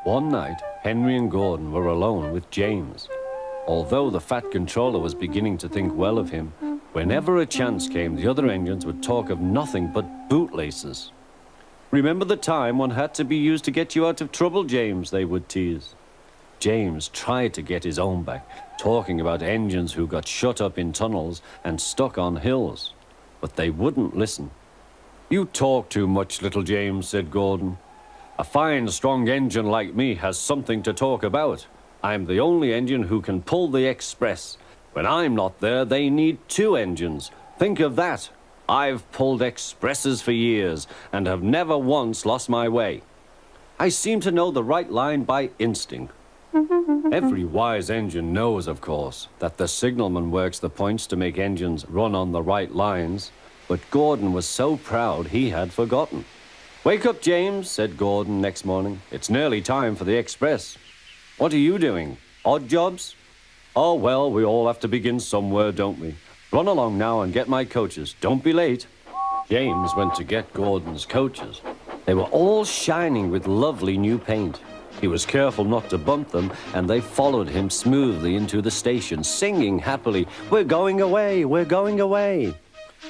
One night, Henry and Gordon were alone with James. Although the Fat Controller was beginning to think well of him, whenever a chance came, the other engines would talk of nothing but bootlaces. "Remember the time one had to be used to get you out of trouble, James," they would tease. James tried to get his own back, talking about engines who got shut up in tunnels and stuck on hills. But they wouldn't listen. "You talk too much, little James," said Gordon. "A fine, strong engine like me has something to talk about. I'm the only engine who can pull the express. When I'm not there, they need two engines. Think of that. I've pulled expresses for years and have never once lost my way. I seem to know the right line by instinct." Every wise engine knows, of course, that the signalman works the points to make engines run on the right lines, but Gordon was so proud he had forgotten. "Wake up, James," said Gordon next morning. "It's nearly time for the express." "What are you doing? Odd jobs?" "Oh, well, we all have to begin somewhere, don't we? Run along now and get my coaches. Don't be late." James went to get Gordon's coaches. They were all shining with lovely new paint. He was careful not to bump them, and they followed him smoothly into the station, singing happily, "We're going away, we're going away."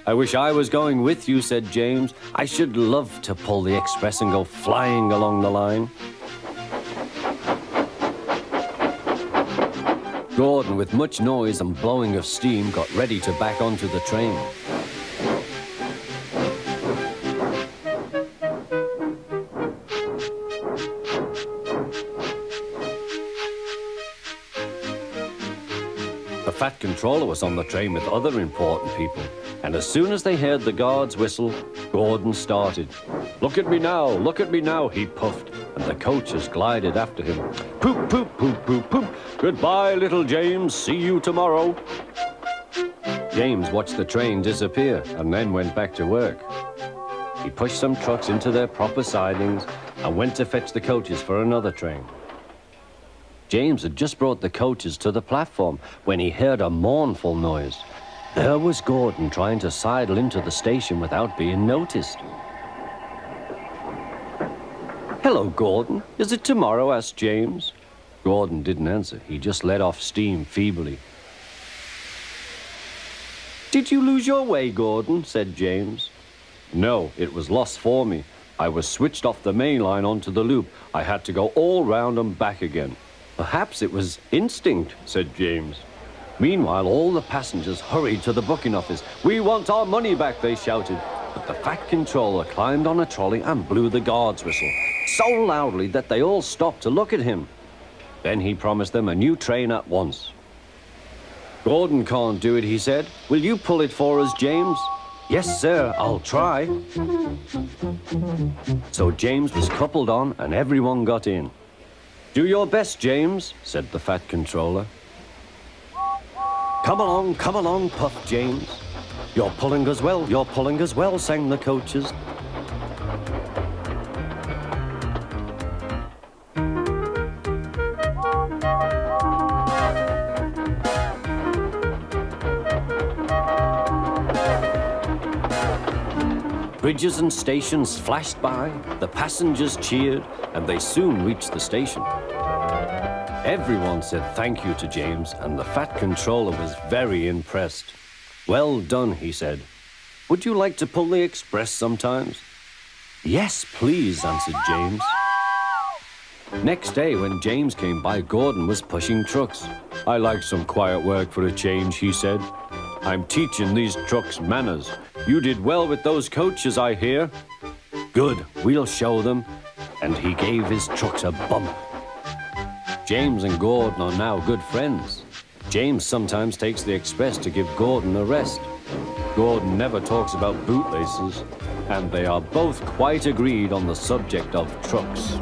"I wish I was going with you," said James. "I should love to pull the express and go flying along the line." Gordon, with much noise and blowing of steam, got ready to back onto the train. The Fat Controller was on the train with other important people, and as soon as they heard the guard's whistle, Gordon started. Look at me now," he puffed, and the coaches glided after him. "Poop, poop, poop, poop, poop. Goodbye, little James. See you tomorrow." James watched the train disappear and then went back to work. He pushed some trucks into their proper sidings and went to fetch the coaches for another train. James had just brought the coaches to the platform when he heard a mournful noise. There was Gordon trying to sidle into the station without being noticed. "Hello, Gordon. Is it tomorrow?" asked James. Gordon didn't answer. He just let off steam feebly. "Did you lose your way, Gordon?" said James. "No, it was lost for me. I was switched off the main line onto the loop. I had to go all round and back again." "Perhaps it was instinct," said James. Meanwhile, all the passengers hurried to the booking office. "We want our money back," they shouted. But the Fat Controller climbed on a trolley and blew the guard's whistle, so loudly that they all stopped to look at him. Then he promised them a new train at once. "Gordon can't do it," he said. "Will you pull it for us, James?" "Yes, sir, I'll try." So James was coupled on and everyone got in. "Do your best, James," said the Fat Controller. Come along, puffed James. You're pulling us well, sang the coaches. Bridges and stations flashed by, the passengers cheered, and they soon reached the station. Everyone said thank you to James, and the Fat Controller was very impressed. "Well done," he said. "Would you like to pull the express sometimes?" "Yes, please," answered James. Next day, when James came by, Gordon was pushing trucks. "I like some quiet work for a change," he said. "I'm teaching these trucks manners. You did well with those coaches, I hear." "Good, we'll show them." And he gave his trucks a bump. James and Gordon are now good friends. James sometimes takes the express to give Gordon a rest. Gordon never talks about bootlaces, and they are both quite agreed on the subject of trucks.